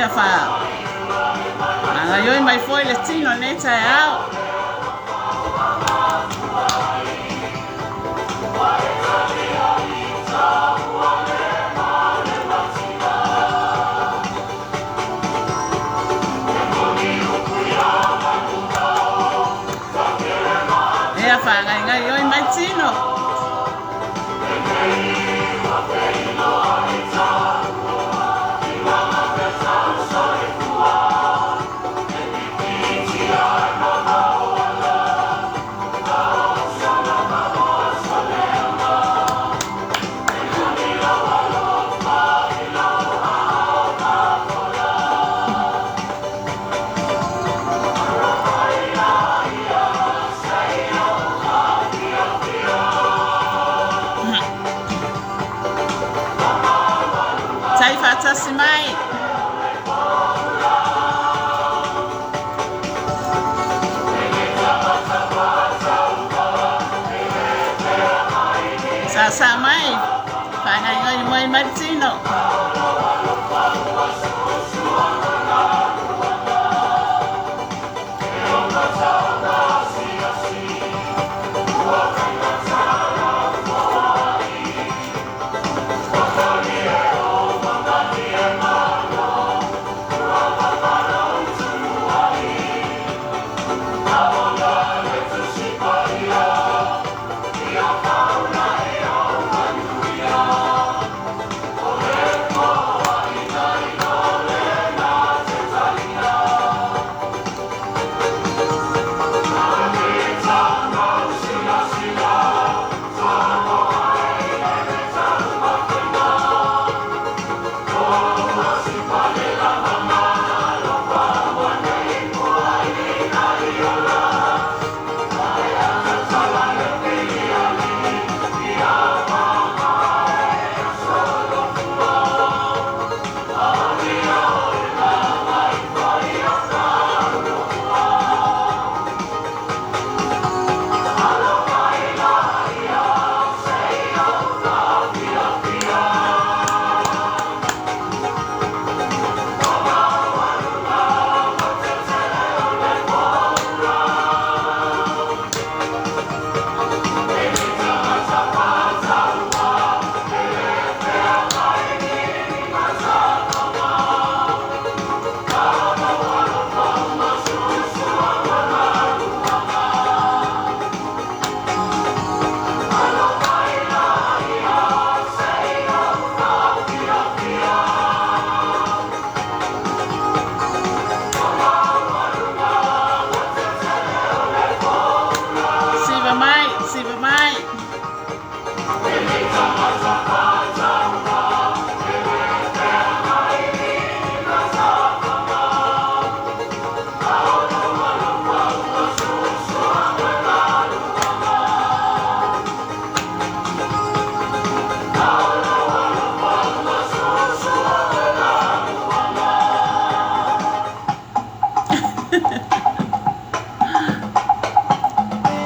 Ia fa. Anga yoi mai foi le tino ne tai au. Ia fa anga yoi mai tino. Simai. Sa mai. Pangai ngai mai Martino.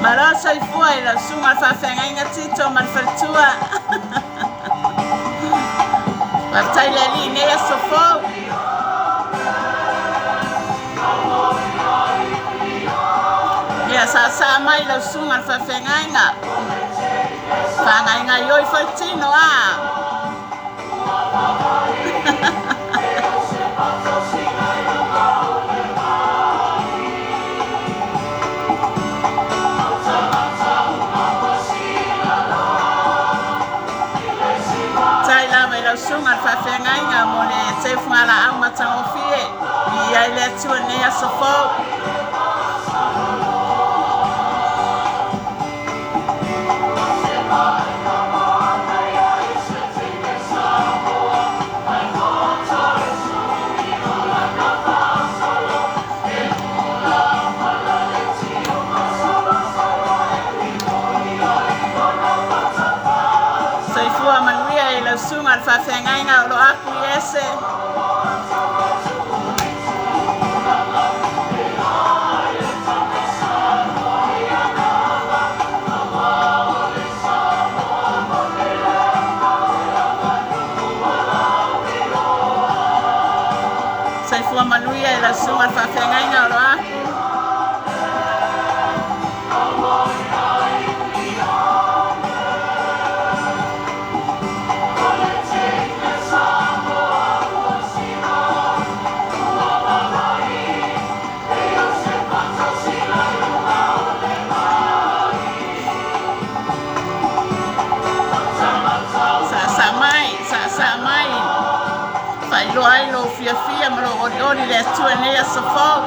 Marosa I fuai la sunga fa fenga tito man faltua. Partai le linee a Feau. Ya sa mai la sunga fa fenga. Fa nga yoi faltino a. Sunga fa fenga mole se fala ama tangofie ia ile tuone ya Feau. Sunga fa fenga lo aku yese. e la sunga whawhengai ngā roa. Sa mai. Fai loa ai lo fia ma lo ori le atua nei a sa Feau.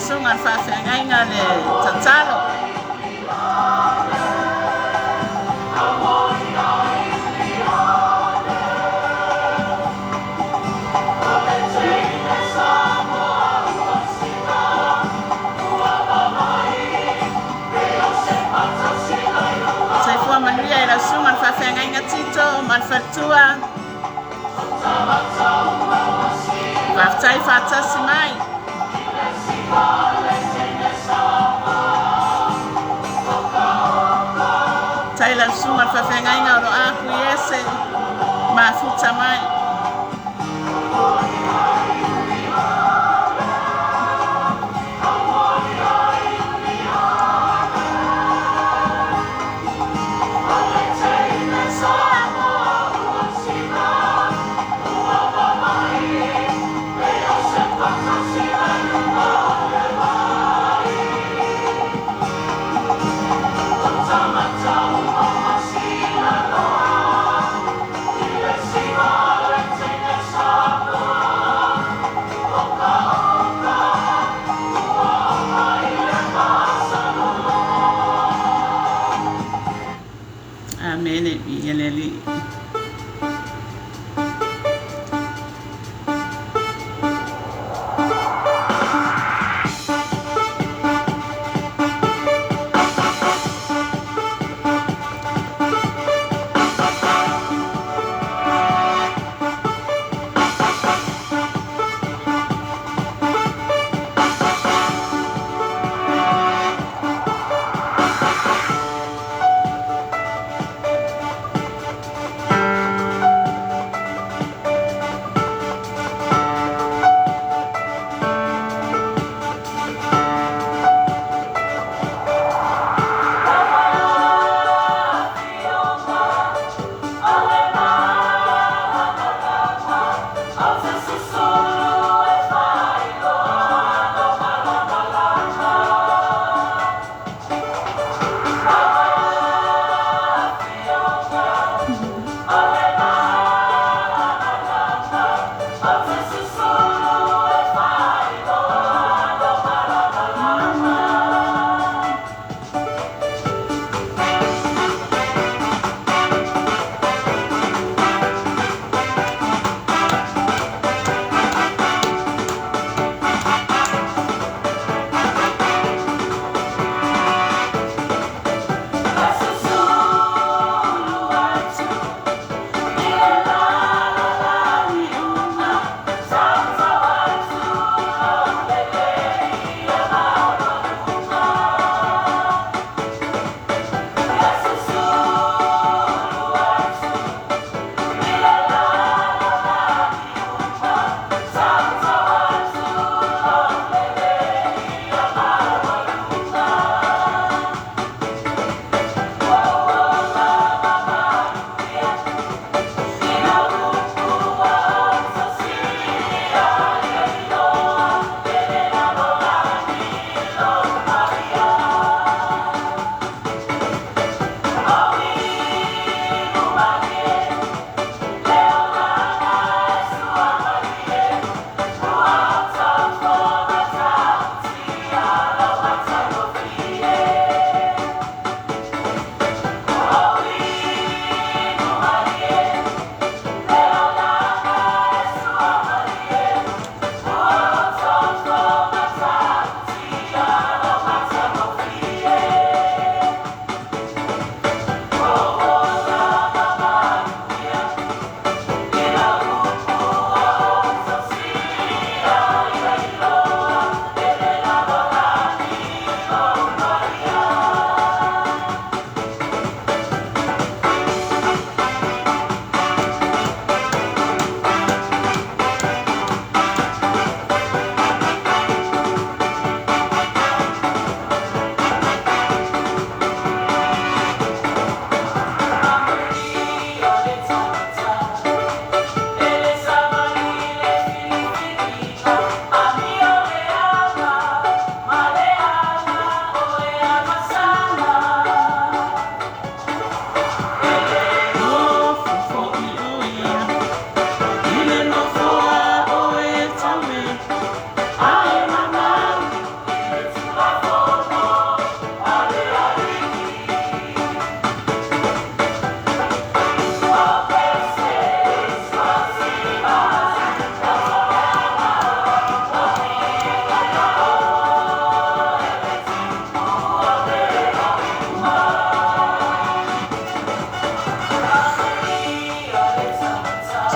Sunga whawhengai ngā le Satauro. Sai fua manuia e la sunga whawhengai ngā tito ma whatua. Whaftai whatasi mai. Tai la sunga whawhengai ngā roa hui ese ma futa mai. Amen.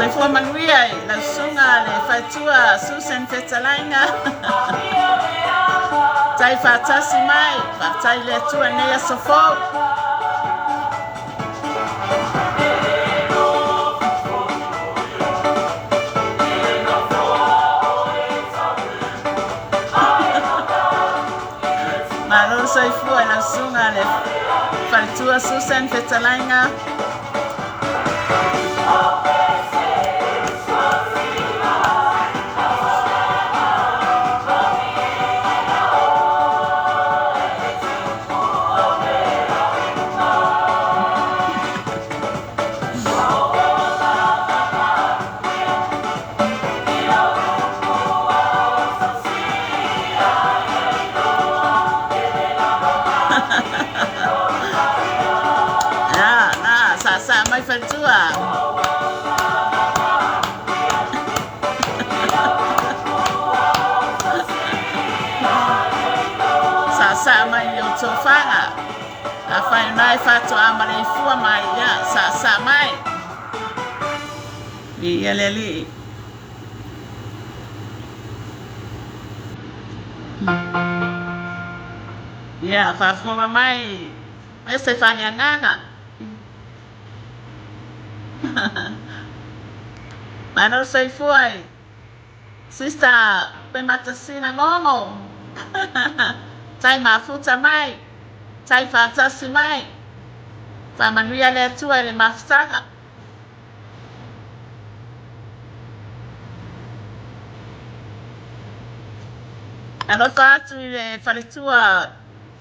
Soifua manuia la sunga le faitua Susan Fetalainga. Tai fatasi mai, fatai le tua nea sofo. Malo soifua la sunga le faitua Susan Fetalainga. Sa mai fatua. Sa mai yo tofanga. Afai mai fatua amale fua mai ya sa mai. Iya leli. Ya fa fua mai. Ese fanya nganga. Mano sei fuai. Sister pematasina ngongo. Tai mafuta mai. Tai fatasi mai. Fa manuia le tua le mafutaka. Ano tatu le faletua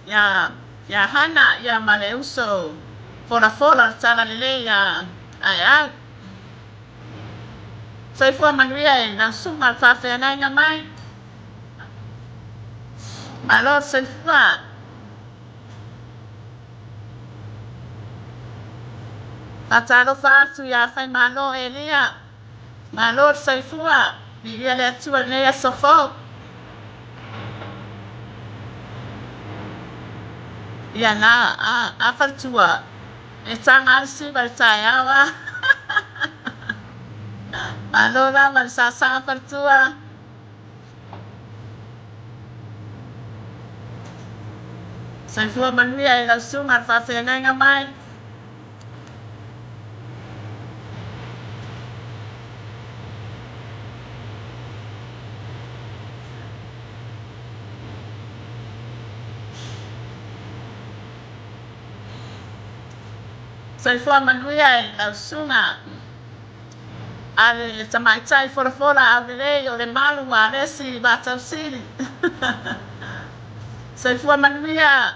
ya hana ya maleuso. Fola tala lele ya ai. Soifua manuia na suma fa fenanga mai. Malo soifua. Patalo fatu ya fai malo elia. Malo soifua. Bilia le tua nea sofo. Ya na afatua. Etanga si baltayawa. Malo la balsasa afatua. Soifua manuia la suma fa fenanga mai. Soifua manuia la suma. Ale tamaitai fora avele o le malu wa resi batausiri. Soifua manuia.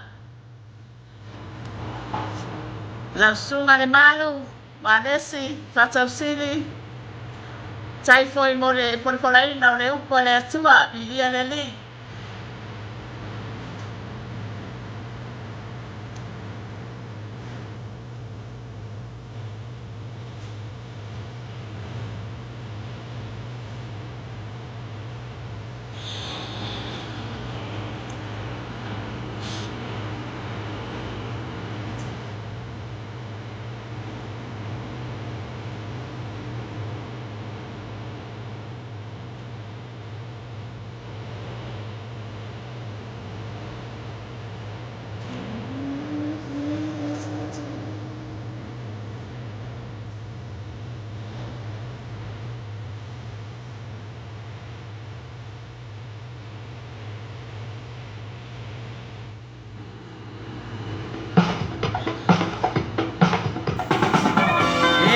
La suma le malu wa resi batausiri. Tai foi more por aí na le upo le atua ilia le li.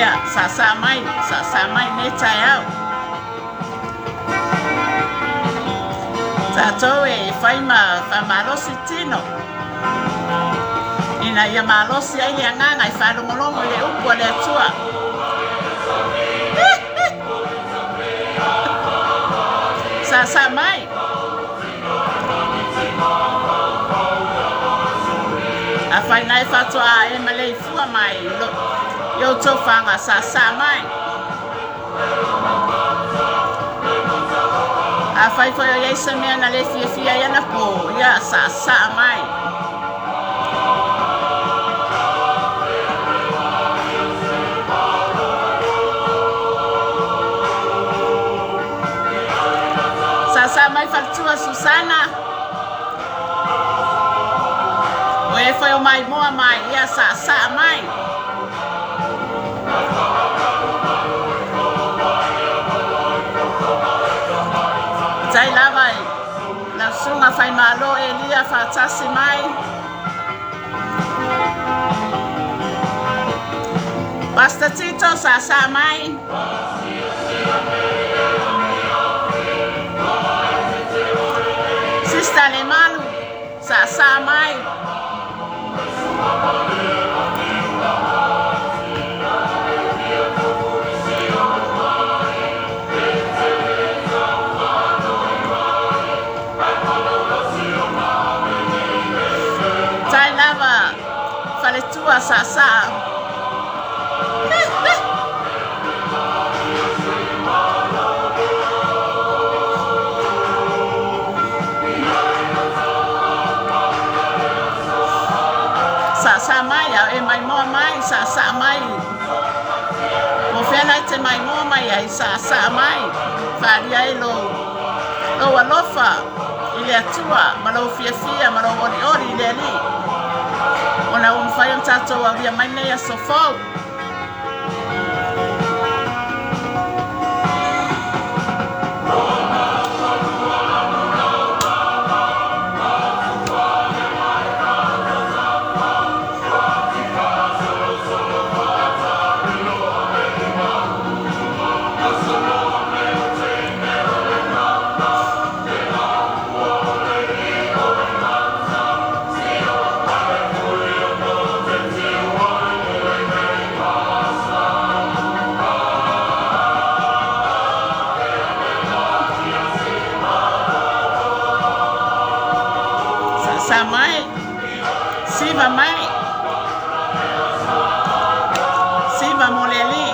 Ya, sa mai neta yao. Satauro e faima famalosi tino. Ina ia malosi ai nganga i falongolongo le upo le atua. Sa mai. A faina e fatua e malei fua mai. Yo tofanga sa mai. A fai foi o isa mea na le fia ia na po. Ya sa mai. tua Susana. O e foi o mai moa mai ia sa mai. Tai lava la sunga fai malo Elia fa tasi mai. Basta Tito sa mai. Sista le malu sa mai. Tai lava fale tua sa sa mai e mai moa mai sa mai. Mo fena te mai moa mai ai sa mai. Faria e lo alofa ile atua ma lo fia ma lo ori ile ali. Ona fai un tato a via mai nei a Feau. Sa mai, siva mai, siva moleli.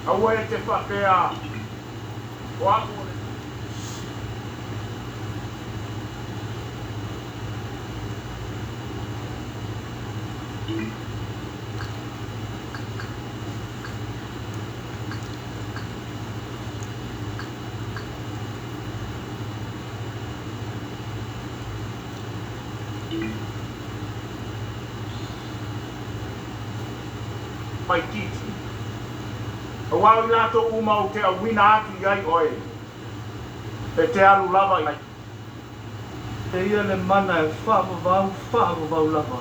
Away te whakea. Wakore. Pai titi. Awau nato umau te awina atu iai oe. E te alu lava iai. Te ia le mana e whaavavau lava.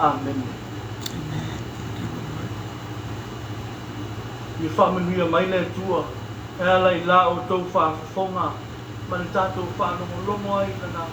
Amen. I whamanuia mai le tua. E alai la o tau whaafafonga. Ma le tātou whaanongolomo ai na nā.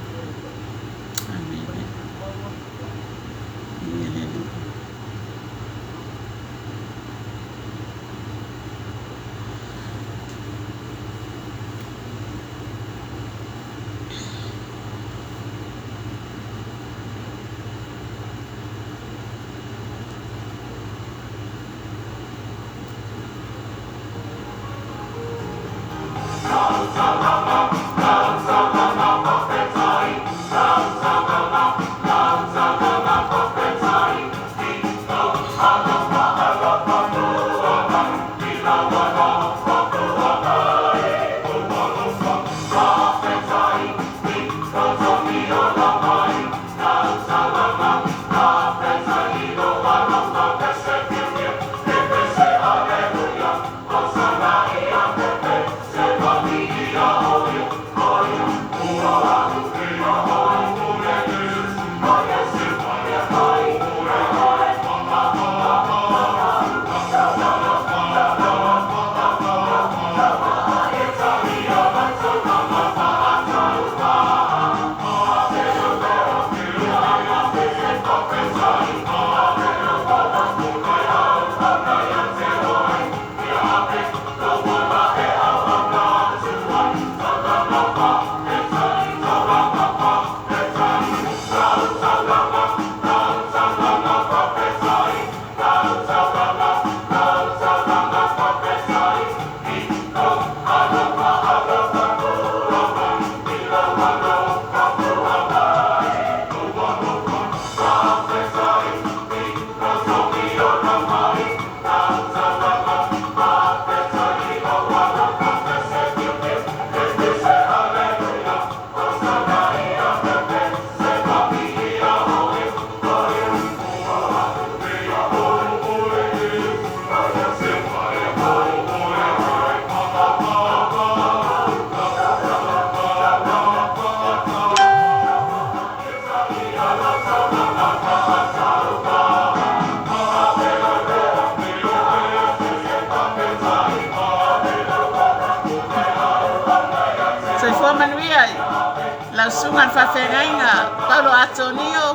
sunga whawhengainga, Paulo Atonio.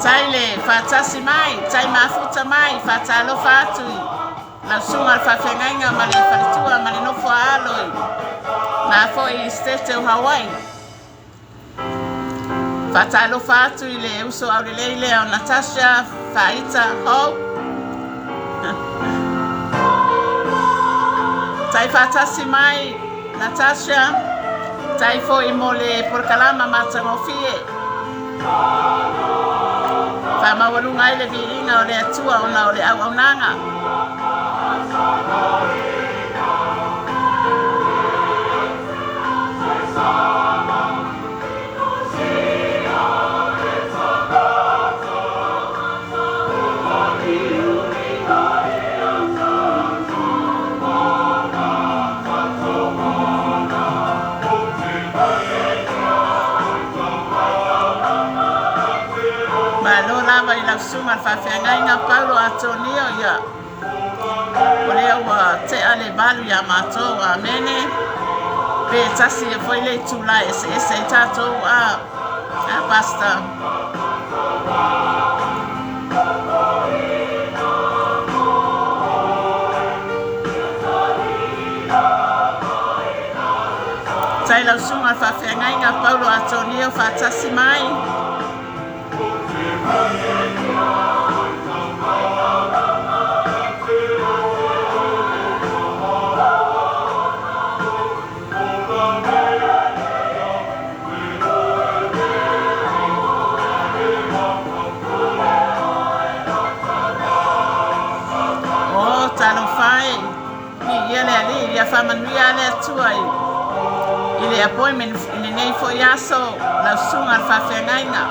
Tai le whatasi mai, tai mafuta mai, whatalo whatui. La sunga whawhengainga ma le wharitua ma le nofo aloi. Na fo I stete o Hawaii. Whatalo whatui le uso au le leile o Natasha, Faita, Ho. Tai whatasi mai, Natasha, tai fo I mo le porkalama matangofie. Whamawalunga I le viringa o le atua o le auaunanga. I la sunga whawhengainga Paulo Atonio ia. O lea ua te ale balu ia mātou a mene. Pe tasi e foi le tūla e tātou a pasta. Tai la sunga whawhengainga Paulo Atonio whatasi mai. Ia whamanuia le atuai. I le appointment I nei fo iaso la sunga whawhengainga.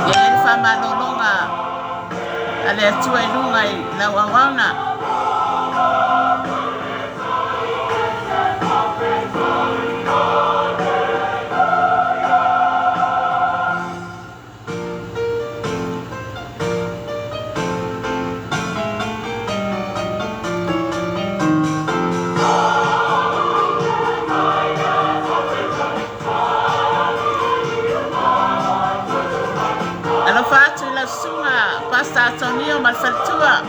Ia le whamalolonga a le atuai lunga I la wawauna. Pasta Antonio Malfaltua.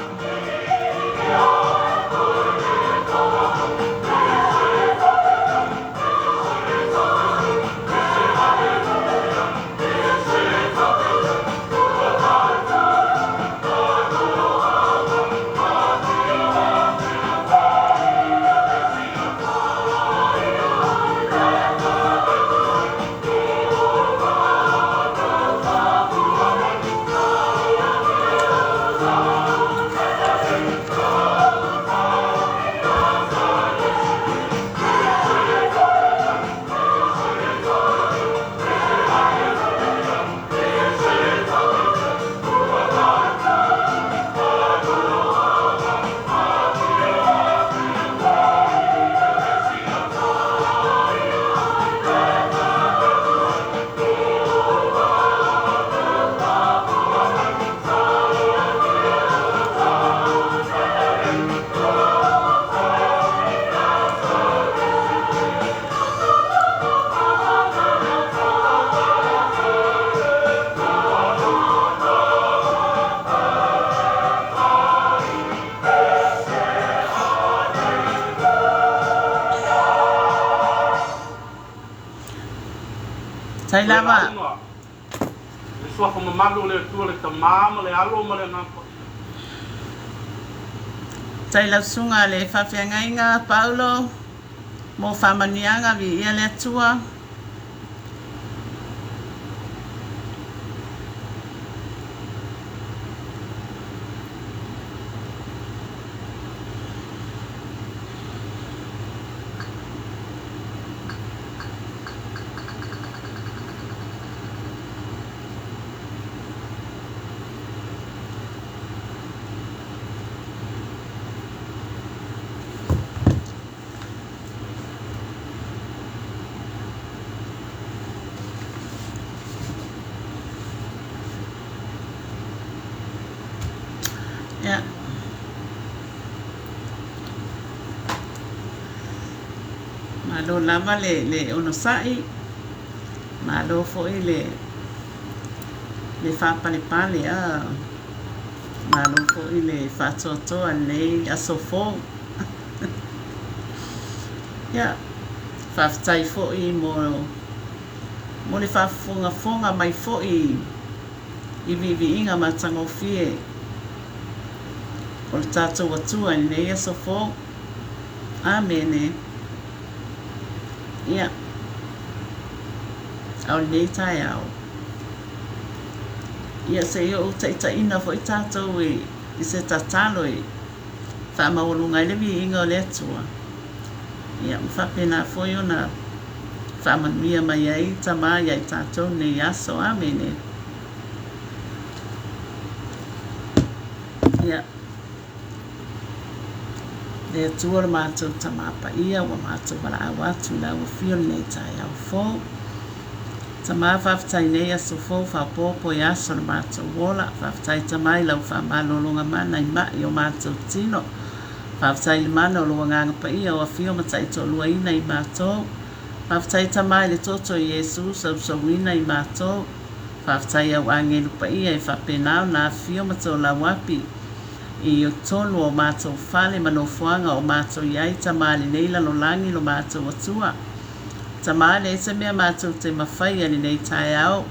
Tai lava. Le sua como malu le tu le tamama le alo ma le napa. Tai la sunga le whawhengainga Paulo mo whamanianga vi ia le atua. Malo lama le ono sai. Malo foi le whapalipale a. Malo foi le whatotoa nei asofo. Ia. Whaftai foi mo le whafonga mai foi I vivi inga matango fie. O le tātou atua nei asofo. Amene. Ia. Au nei tai au. Ia se o taita ina fo I tātou I se tatalo whamaolunga I le vi inga o le atua. Ia mwhapena fo I ona whamanuia mai ai tama ia I tātou nei aso. Amene. Ia. Le atua le mātou tamapa ia wa mātou wala awatu la wa fio nei tai au fo. Tama whaftai nei aso fo whapopo I aso le mātou wola. Whaftai tamai lau whamalolonga mana I mai o mātou tino. Whaftai le mana o lua nganga pa ia o fio matai to lua ina I mātou. Whaftai tamai le toto Yesu sau ina I mātou. Whaftai au angelu pa ia I whapenao na fio matou la wapi. I o tonu o mātou whale manofuanga o mātou iai tamale nei lalolangi lo mātou atua. Tamale se mea mātou te mawhai ani nei tai au.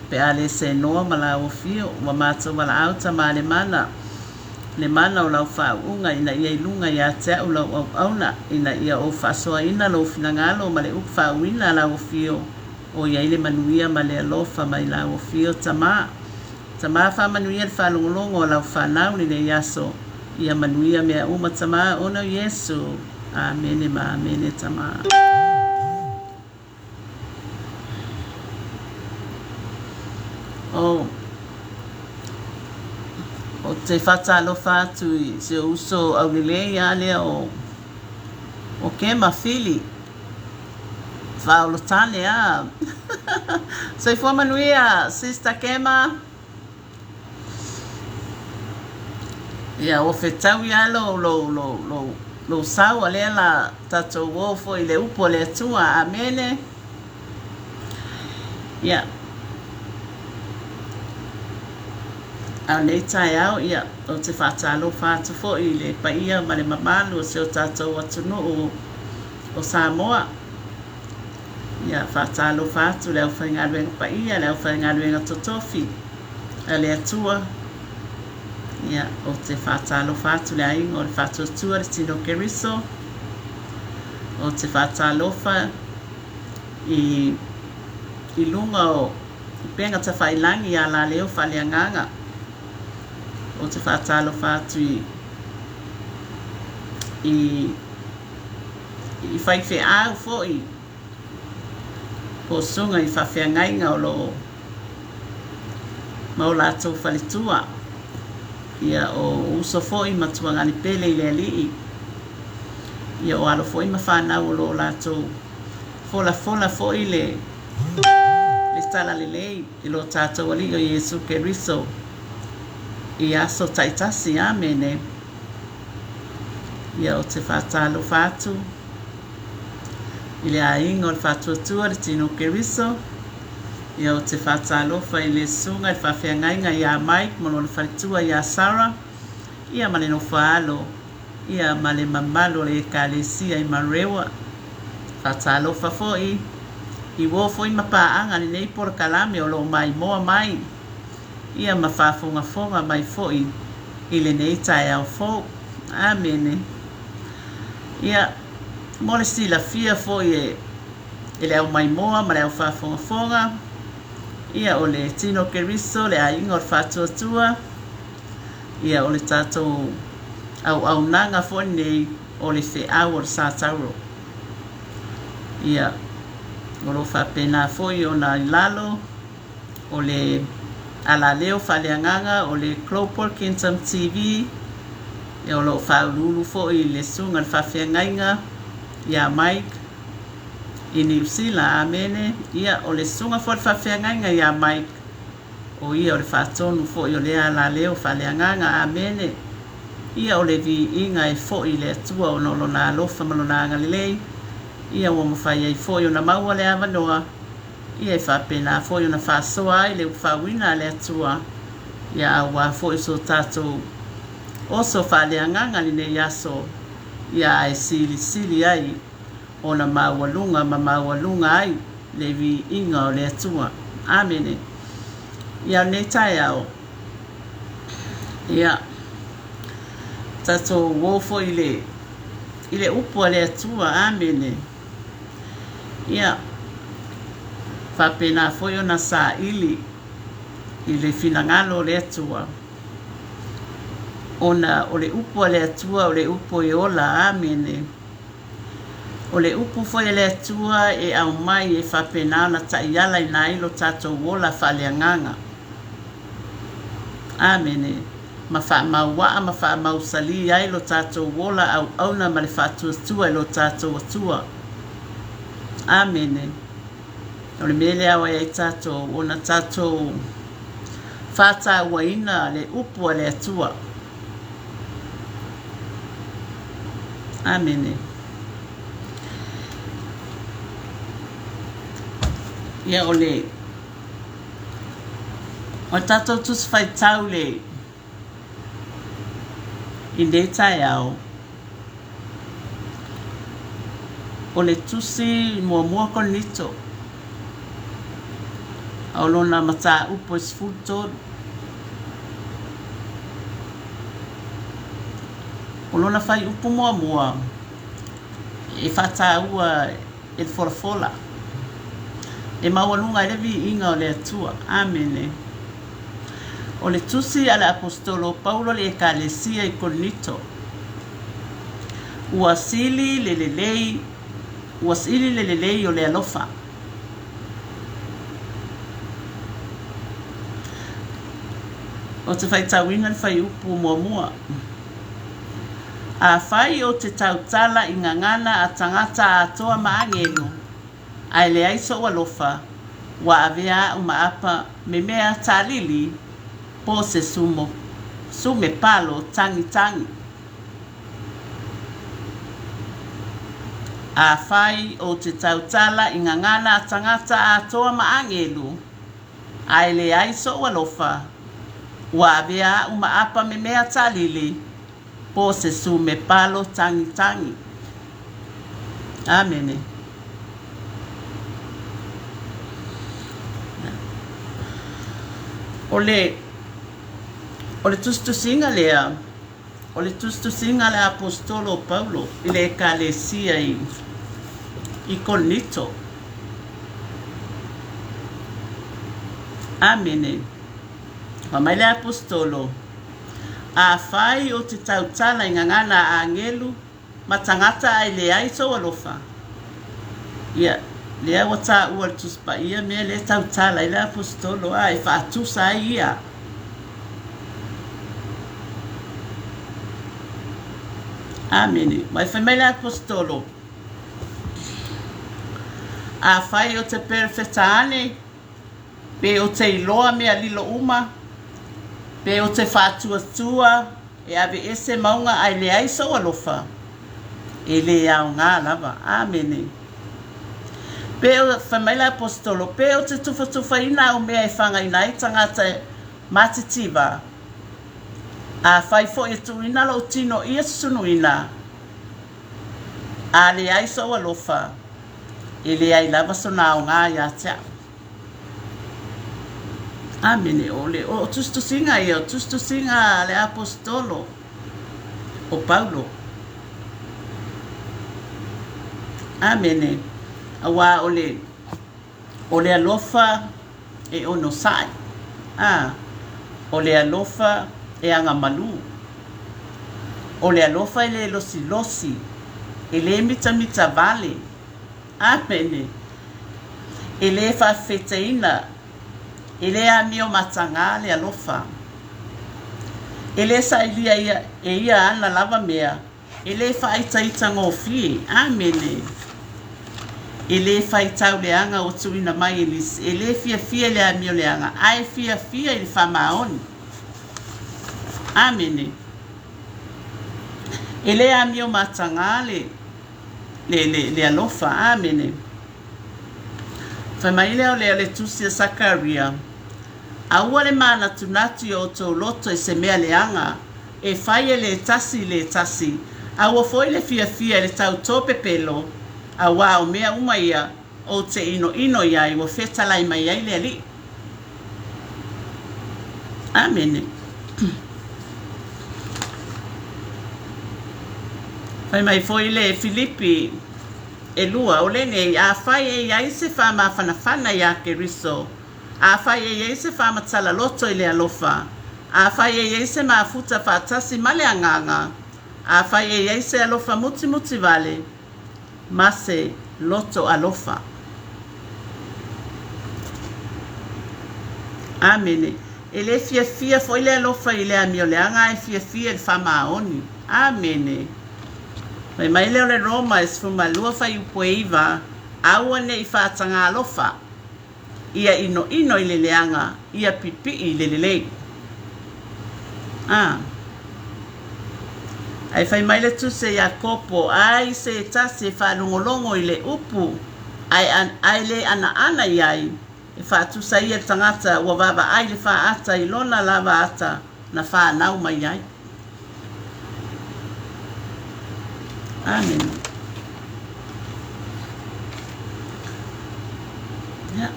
Pe ale se noa mala o fio wa mātou wala au tamale mana. Le mana o lau whaunga ina ia ilunga ia te au lau au auna. Ina ia o whasoa ina lo finangalo ma le ukwa wina lau o fio. O ia ile manuia ma le alofa mai lau o fio tama. Tama fa manuia le whalongolongo lau whanau ni le yaso. Ia manuia mea uma tama ona Yesu. Amene ma amene tama. O te whatalo whātu I se uso au lile ia lea o kema fili. Whaolo tane a. Sei fua manuia, sister kema. Ia o whetau ia lo sau a lea la tatou wofo I le upo le atua. Amene. Ia. Au nei tai au ia o te whatalo whātu fo I le paia ma le mamalu o se o tātou atunu o Samoa. Ia whatalo whātu leo whaingaruenga paia, leo whaingaruenga totofi. A le atua. Ia o te whatalo whātu le aingo o le whātu atua le tino keriso. O te whatalo wha I lunga o penga ta whailangi a la leo whaleanganga. O te whatalo whātu I whaiwhi au fōi. Po sunga I whawhiangainga o lo mau lātou whalitua. Ia o uso fōi matua ngani pele I le alii. Ia o alo fōi ma whanau o lo lātou fola fōi le tala lelei I lo tātou ali o Yesu Keriso. I aso taitasi amene. Ia o te whatalo whātu. I le ainga o le whātu atua le tino keriso. Ia o te whatalo wha I le sunga I whawhiangainga ia Mike mono le wharitua ia Sarah. Ia male no whaalo. Ia male mamalo le ekalesia I marewa. Whatalo whafoi. I wofo I mapaanga ni nei por kalame o lo mai moa mai. Ia mawhafonga mai foi I le nei tai au fo. Amene. Ia mole sila fia foi e le au mai moa ma le au whafonga. Ia o le tino keriso le ainga o le whātua atua. Ia o le tātou au nanga foi nei o le Feau o le Satauro. Ia o lo whapena foi o na ilalo o le ala leo whaleanganga o le Global Kingdom TV. E o lo whaululu fo I le sunga le whawhiangainga. Ia Mike. I New Zealand, amene. Ia o le sunga fo le whawhiangainga ia Mike. O ia o le whatonu fo I o le ala leo whaleanganga, amene. Ia o le vi inga e fo I le atua o nolo na alofa malonanga lelei. ia ua mawhai ai foi ona maua le avanoa ia e whapena foi ona whasoa ai le whawina le atua ia aua foi so tātou oso whaleanganga ni ne yaso ia e sili ai ona maualunga ma maualunga ai le vi inga o le atua. Amene. Ia ne tai au. Ia tātou wofo ile upo le atua. Amene. Ia whapena foi ona sa ili ile finangalo le atua. Ona o le upo le atua o le upo e ola. Amene. O le upu foi le atua e au mai e whapena na taiala i nai lo tātou wola whaleanganga. Amene. Ma wha maua ma wha mausali ai lo tātou wola au auna ma le whātua lo tātou atua. Amene. O le mele awa e tātou o na tātou whāta waina le upu le atua. Amene. Ia ole o tātou tus whai tau le i ne tai au o le tusi mua konito au lona mata upo isfuto o lona whai upo mua e whata ua e fola e mawalunga e levi inga o le atua. Amene. O le tusi ala apostolo Paulo le ekalesia i Korinto. Uasili lelelei o le alofa. O te whai tauina le whai upu mua. A whai o te tautala i ngangana a tangata a toa maangenu. Ai le aiso wa lofa wa avea umaapa me mea talili po se sume palo tangi. A whai o te tautala i ngangana tangata a toa maangelu. Ai le aiso wa lofa wa avea umaapa me mea talili po se sume palo tangi. Amene. O le tustusinga lea, o le tustusinga le apostolo Paulo, i le ekalesia i Korinto. Amene. Wa mai le apostolo, a whai o te tautala i ngangana a angelu, matangata ai le aiso alofa. Ia. Lea wata ua tuspa ia me le tautala i le apostolo a e whaatusa ia. Amene. Mai whamai le apostolo. A whai o te perfetaane, pe o te iloa mea lilo uma, pe o te whaatuatua, e ave ese maunga ai le aiso alofa. E le au ngā lava. Amene. Pe o whamaila apostolo, pe o te tufa ina o mea e whanga ina i tangata matitiva. A whaifo e tu ina lo tino i sunu ina. A le aiso alofa. E le ai lava sona o ngā ia tea. Amene o tustusinga i o tustusinga le apostolo o Paulo. Amene. Awa o le alofa e ono sai. O le alofa e anga malu. O le alofa e le losi. E le mita vale. Amene. E le whawheteina. E le amio matanga le alofa. E le sa ilia e ia ana lava mea. E le whaitaita ngofi. Amene. E le whaitau leanga o tuina mai elis. E le fia le amio leanga. Ai fia i le whamaoni. Amene. E le amio matangale. le alofa, amene. Fai mai le tusi Sakaria. Aua le mana tunati o tō loto e se mea leanga, e fai le tasi. Aua foi le fia le tau tope pelo, awa o mea umaia o te ino ia i wa fetalai mai ai le ali. Amene. Fai mai foi le Filipi e lua o lene a fai e ai se fa ma fana ia ke riso. A fai e ai se fa matala loto i le alofa. A fai e ai se ma futa fa tasi male anganga. A fai e ai se alofa muti vale. Ma se loto alofa. Amene. E le fia foi le alofa i le amio le anga e fia le fa maoni. Amene. Mai leo le Roma es fuma lua fai upoeiva aua ne i whaatanga alofa. Ia ino i le leanga, ia pipi i le lei. Ai fai mai le tuse ia kopo, ai se tasi whanongolongo i le upu, ai le ana iai, e whaatusa ia tangata ua vava ai le whaata i lona lava ata na whanau mai ai. Amen. Ya.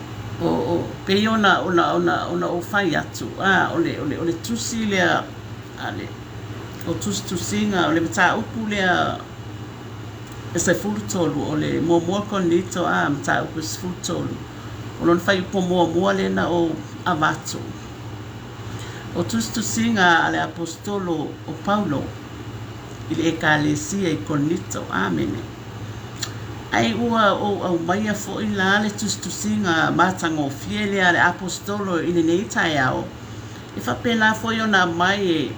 Pe ona o fai atu. Ole tusi le ale. O tusinga ole mata upu le ese fultolu ole mo konito mata upu fultolu. Ole fai upu mo le na o avatu. O tusinga ale apostolo o Paulo. Il ekalesia i konito, amene. Ai ua au maia fo i la le tusinga matango fiele ale apostolo i le neitai au. I whapena fo i ona mai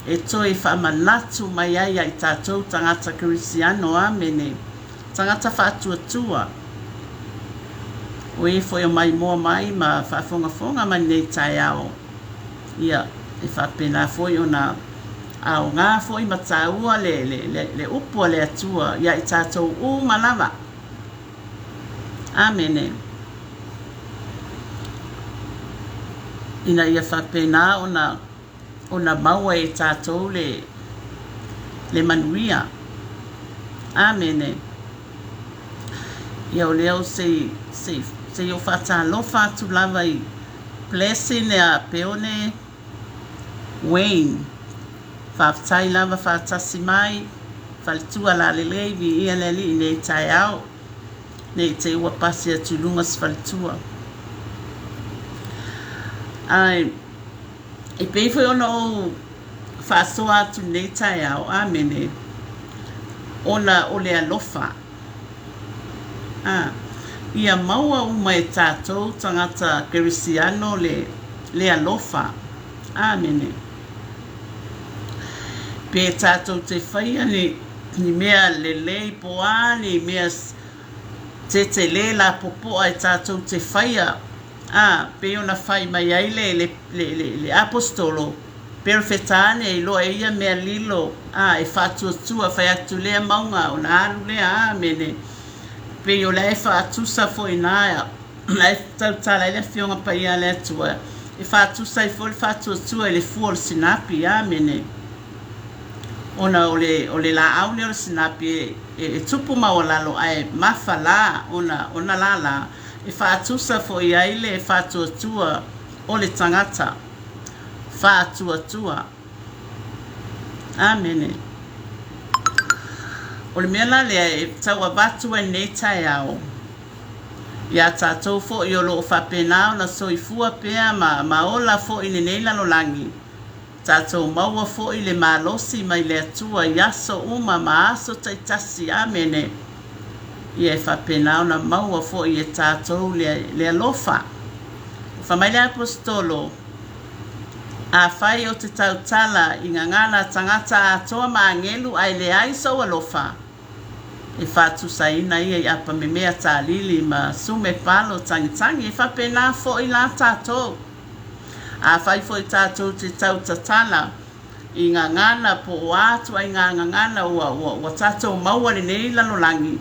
e toi whamanatu mai ai ai tātou tangata Kirisiano, amene. Tangata whātua. O e fo i mai mua mai ma whafonga mai neitai au. Ia, i whapena fo i ona au ngā fo i mataua le upua le atua ia i tātou malava. Amene. Ina ia whapena ona maua e tātou le manuia. Amene. Ia o leo se o whatalofa atu lava i blessing a peone Wayne. Whaftai lava whatasi mai, whalitua la lelei vi ia leli i nei tai au, nei te ua pasi atu lungas whalitua. Ai, e peifo ona o whasoa atu nei tai au, amene, ona o le alofa. Ia maua uma e tātou tangata Kirisiano le alofa, amene. Pe tātou te whaia ni mea lelei poa, ni mea te lela popo ai tātou te whaia. Pe ona whai mai ai le apostolo. Perfetane e loa ia mea lilo. E whātua whai atu lea maunga o na aru lea amene. Pe o le e whātusa fo inaia. Na e tautala ele fionga pai a le atua. E whātusa i fo le whātua le fuol sinapi amene. Ona ole la aule o sinapi e tupu mawalalo ai mafala ona la e whaatusa fo i aile e whaatuatua o le tangata whaatuatua. Amene. O le mea lea e taua vatua nei tai au. Ia tātou fo i olo o whapenao na soifua pea ma ola fo i nei lalolangi. Tātou maua fo i le malosi mai le atua i aso uma ma aso taitasi, amene. Ia e whapenao na maua fo i e tātou le alofa. Whamai le apostolo, a whai o te tautala i ngangana tangata atoa ma angelu ai le aiso alofa. E whātusa ina ia i apa me mea tā lili ma sume palo tangitangi e whapena fo i la tātou. A whai fo i tātou te tautatala i ngā ngana po o atu ai ngā ngana ua tātou maua le nei lalolangi.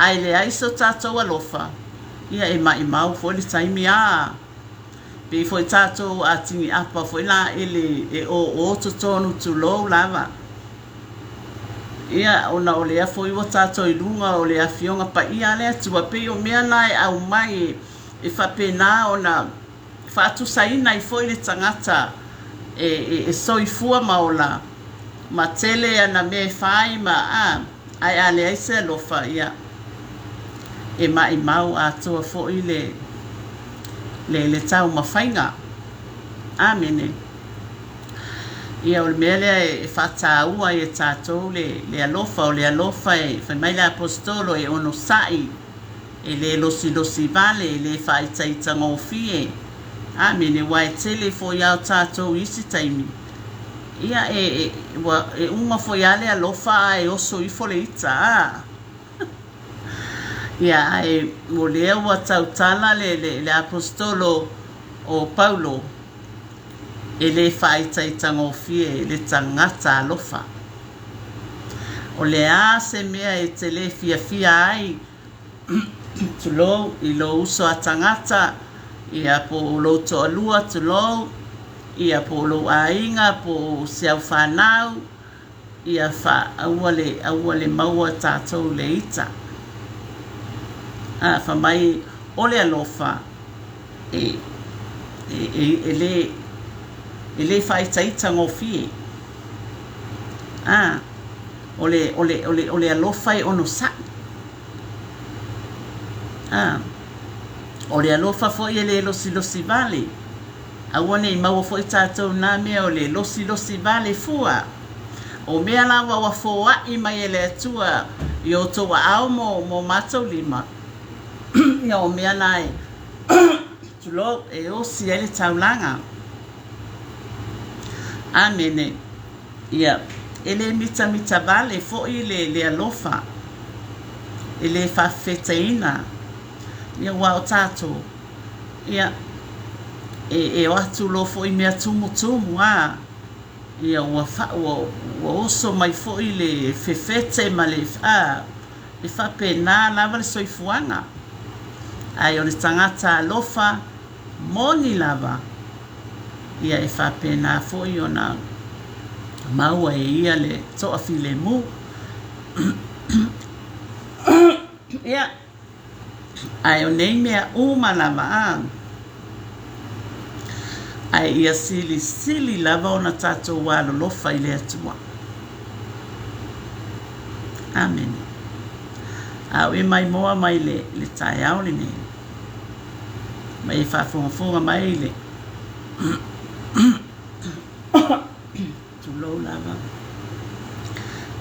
Ai le aiso tātou alofa. Ia e mai mau fo le taimi a. Pe fo i tātou a tingi apa fo i la ele e o tonu tu lou lava. Ia ona o lea fo i wa tātou i lunga o lea fionga pa ia lea tua pe o mea nai au mai e whapena ona whatu saina i fo i le tangata e soifua maola. Ma tele ana me whai ma ai a lea ise alofa ia. E mai mau a toa fo i le tau mawhainga. Amene. Ia o le mea lea e whataua e tātou le alofa o le alofa e whai le apostolo e ono sai e le losi vale e le whaitaita ngofie. Amene wa e tele fo iau tātou isi taimi. Ia e unga fo ia le alofa e oso i fo le ita. Ia e mo lea wa tautala le apostolo o Paulo e le whaitaita ngofie e le tangata alofa. O le a se mea e te le fia ai tulo i lo uso a tangata ia po lo to alua tulo ia po lo ainga po se whanau ia aua le maua tātou le ita. Fa mai o le alofa e le whaitaita ngofie. O le alofa e ono sa. O le alofa fo i le losi vale. Awane i maua fo i tātou nā mea o le losi vale fua. O mea lawa wa fo i mai e le atua i o toa au mo mātou lima. Ia o mea nai tulo e o si ele taulanga. Amene. Ia ele mita vale fo i le alofa. Ele whawhetaina. Ia wa o tātou. Ia e o atu lo fo i mea tumu Ia wa oso mai fo i le fefete ma le e whapena lava le soifuanga. Ai o le tangata alofa moni lava. Ia e whapena fo i ona maua e ia le toa file mu. Ia ai o nei mea uma lava ai ia sili lava ona tātou walo lofa i le atua. Amen. Au e mai moa mai le tai au le nei. Mai e whafonga mai le. Tulou lava.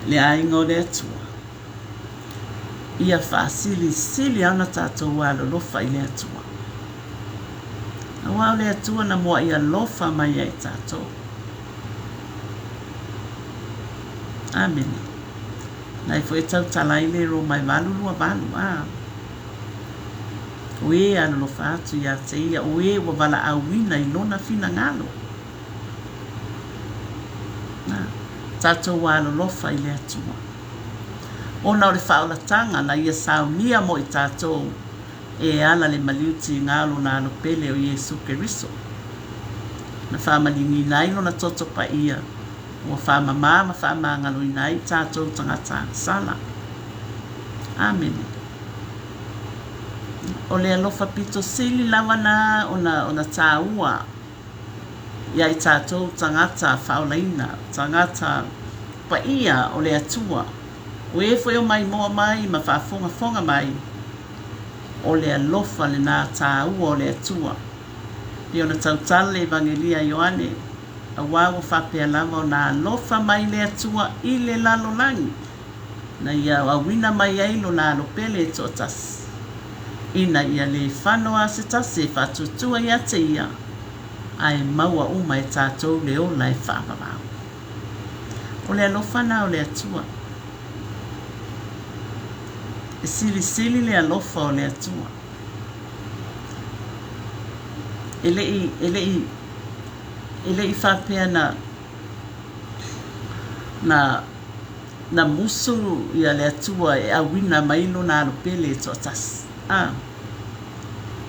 Le aingo le atua. Ia sili ana tātou walo lofa i le atua. Awau le atua na moa ia lofa mai ai tātou. Amen. Nai fo e tau talai le ro mai valu lua valu. Ue ana lofa atu ia te ia ue wa vala awina i lona fina ngalo. Tātou walo lofa i le atua. Ona o le whaolatanga na ia saunia mo i tātou e ala le maliuti ngalo na ano pele o Yesu Keriso. Na whamalingi nai lo na toto pa ia. O whamamama whamangalo i nai tātou tangata sala. Amen. O le alofa pito sili lava na ona tāua. Ia i tātou tangata whaolaina. Tangata pa ia o le atua. O e foi o mai moa mai ma whafonga mai. O le alofa le nā tāua o le atua. I ona tautale evangelia Ioane. A wawo whapea lava o nā alofa mai le atua i le lalolangi. Na ia awina mai ailo nā alopele e tōtas. Ina ia le whanoa se tase whatutua ia te ia. Ai maua uma e tātou le ola e whapamau. O le alofa na o le atua. E sili le alofa o le atua. Ele i whapea na na musu ia le atua e awina mailo na alupele to tas.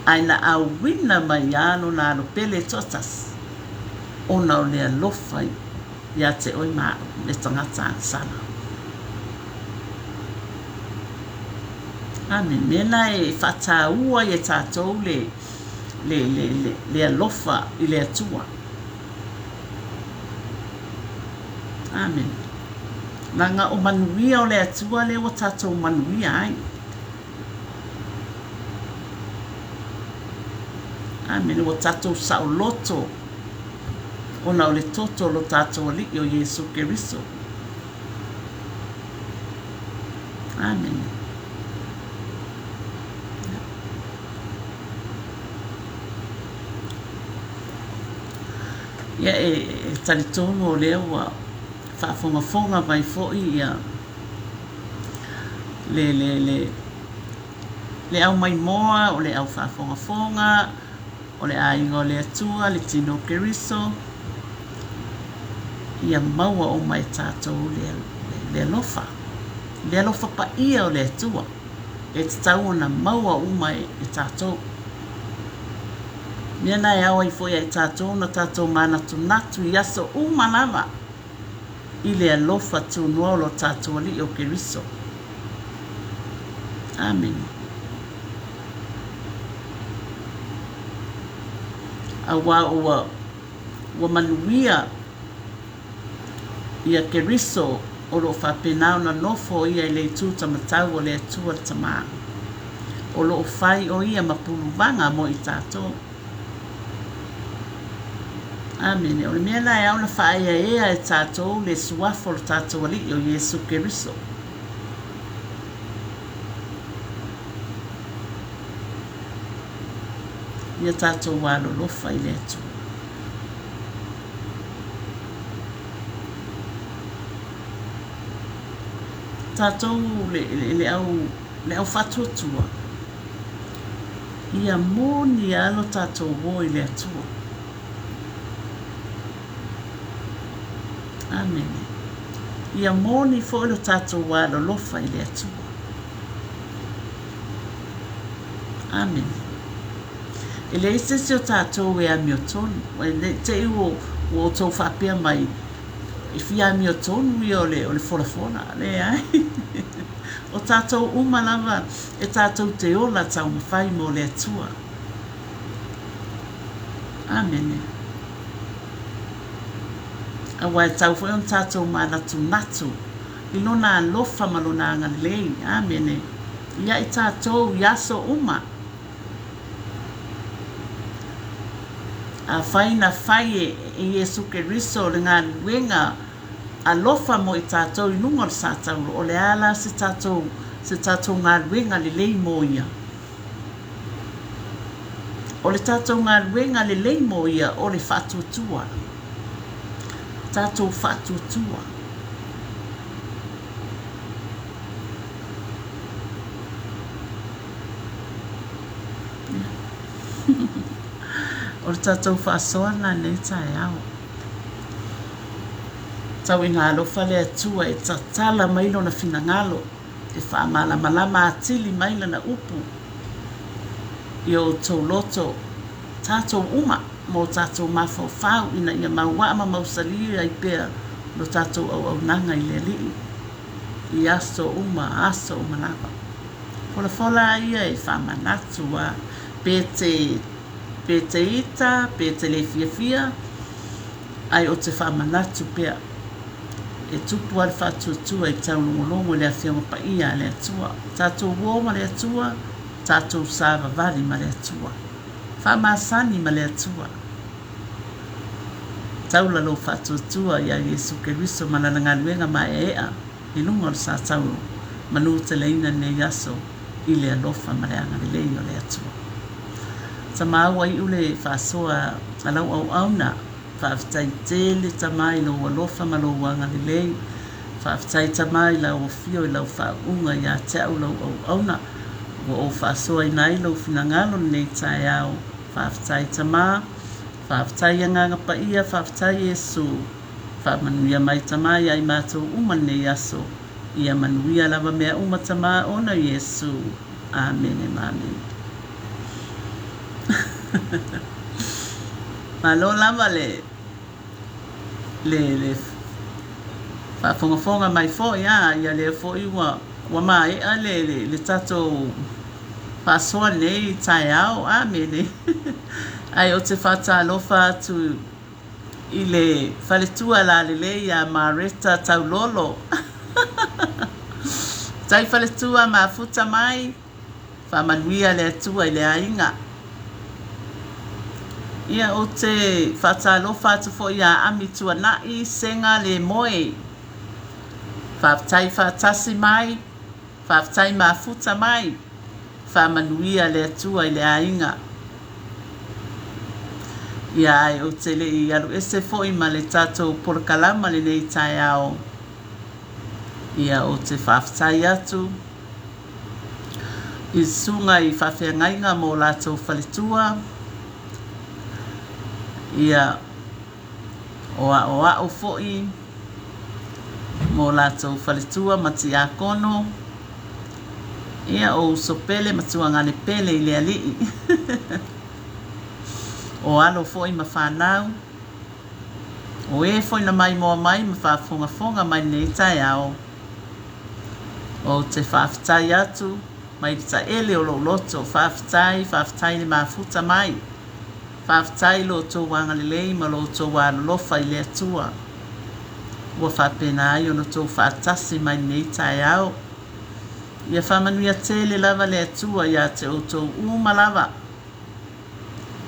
Ai na awina mai alo na alupele to tas. Ona o le alofa ia te oi ma le tangata sana. Amen. Mena e whataua e tātou le alofa i le atua. Amen. Nanga o manuia o le atua le o tātou manuia ai. Amen. O tātou saoloto. Ona o le toto lo tātou ali o Yesu Keriso. Amen. Ia e talitono o lea ua whaafonga vai fo'i ia le au mai moa o le au whaafonga o le ainga o le atua le tino Keriso ia maua o mai tātou le alofa pa ia o le atua e te tau na maua o mai e tātou. Mea nai awa i foia e tātou na tātou mana tunatu i aso umanava i le alofa tunua o lo tātou ali o Keriso. Amen. Awa ua manuia ia Keriso o lo whapenao na nofo ia i le tū tamatau o le atua tamā. O lo whai o ia mapuluvanga mo i tātou. Amen. O le mea lai au na whaia ea e tātou le suafo lo tātou ali o Yesu Keriso. Ia tātou wālo lofa i le atua. Tātou le au whatuatua. Ia mōni alo tātou wō i le atua. Amen. Ia mōni fo ilo tātou wālo lofa i le atua. Amen. E le isesi o tātou e ami o tonu. E te iwo o tau whapea mai. E fia ami o tonu i o le fona. Le ai. O tātou umalava e tātou te ola tau mawhai mo le atua. Amen. Awa e tau fwoi on tātou manatu natu. I lona alofa malona anga lei. Amen. Ia i tātou yaso uma. A whai na whai e Yesu Keriso le ngā luenga alofa mo i tātou i nunga le Satauro. O le ala se tātou ngā luenga le lei mo ia. O le tātou ngā luenga le lei mo ia o le whatuatua. Tātou whatuatua. O le tātou whaasoana ne tae au. Tau ina alofa le atua e tatala mailo na finangalo. E whaamala malama atili maila na upu. I o tau loto. Tātou uma. Mo tātou Feau ina ia maua ama mausali ai pea no tātou au nanga i le lii. I aso uma nava. Fola ia e whamanatu a pete ita, pete le fia ai o te whamanatu pea. E tupu al whatuatua i tau longolongo le awhia mapa ia le atua. Tātou woma le atua, tātou sāva vali ma le atua. Whamasani ma le atua. Taula lo whatuatua ia Yesu Keriso manana luenga mai ea. I lunga o Satauro. Manu te leina ne yaso i le alofa ma le anga le lei o le atua. Ta maua i ule whasoa alau au auna. Whaafitai tele tamai lo alofa ma lo wanga le lei. Whaafitai tamai la o fio i lau whaunga ia te au lau au auna. O whaasoa i nai lau finangalo nei tae au. Whaafitai tamai. Whaafitai anganga pa ia, whaafitai Yesu. Whamanuia mai tamai ai mātou umane yaso. Ia manuia lava mea umatama ona Yesu. Amen e amen. Malo lava le whafonga mai fo ia le fo iwa mai a le tato pasoa nei tai au amen. Ai o te whata lofa tu i le whaletua la le ia mareta tau lolo. Tai whaletua ma futa mai whamanuia le atua i le ainga. Ia o te whata lofa tu fo ia amitua nai senga le moe. Whaftai whatasi mai, whaftai ma futa mai, whamanuia le atua i le ainga. Ia ai o te le i alu ese fo i ma le tato porkalama le nei tai ao. Ia o te whaftai atu. I sunga i whawhiangainga mō lātou whaletua. Ia o fo'i mō lātou whaletua mati a kono. Ia o sopele matua ngane pele i le alii. O alo fo'i ma whanau. O fo'i na mai moa mai ma whafonga mai nei tai ao. O te whaftai atu. Mai ta ele o lo loto. Whaftai ni mafuta mai. Whaftai lo tō wanga lelei ma lo tō wālo lofa i le atua. Ua whapena ai o no tō whatasi mai nei tai ao. Ia whamanuia tele lava le atua ia te o tō umalava.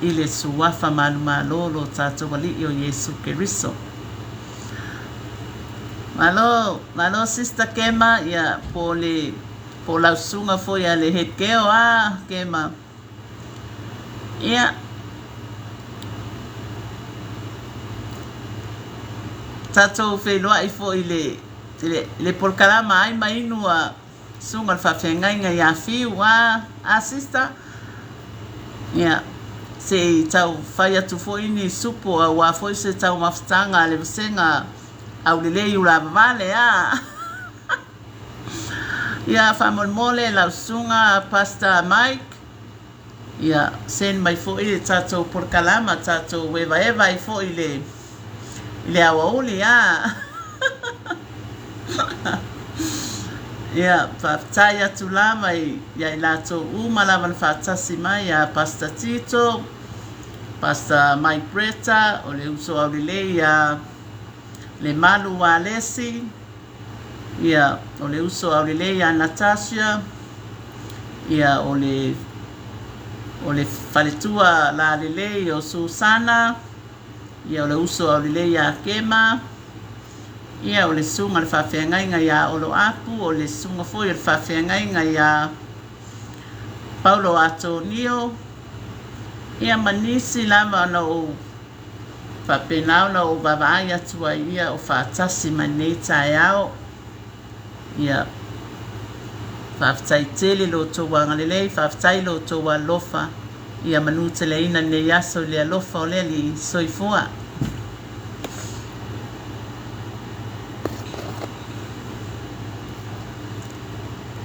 I le suafa manuma lolo tātou wali o Yesu Keriso. Malo sister Kema ia po lausunga fo ia le hekeo Kema. Ia tātou whenua i fo i le polkalama ai mainua sunga whawhengainga ia Feau sister. Ia se tau whai atu fo ini supo a wā fo se tau mawhtanga le wasenga au lelei ula vale Ia whamon mole lau sunga Pastor Mike. Ia sen mai fo i le tātou porkalama tātou wewa i fo i le awa uli Ia whaftai atu lama ia i lātou umalaman whatasi mai Pastor Tito, Pastor Mike Bretta, o le uso au le le malu wa lesi. Ia o le uso au le Natasha. Ia o le whaletua la le o Susana. Ia o le uso au le Kema. Ia o le sunga le whawhengainga ia Olo Aku. O le sunga foi le whawhengainga ia Paulo Antonio. Ia manisi lama na o whapenau na o wawai atua ia o whatasi manei tai ao. Ia whaftai tele lo tō wanga lelei, whaftai lo tō wa lofa. Ia manu te leina ne yaso le alofa o le li soifua.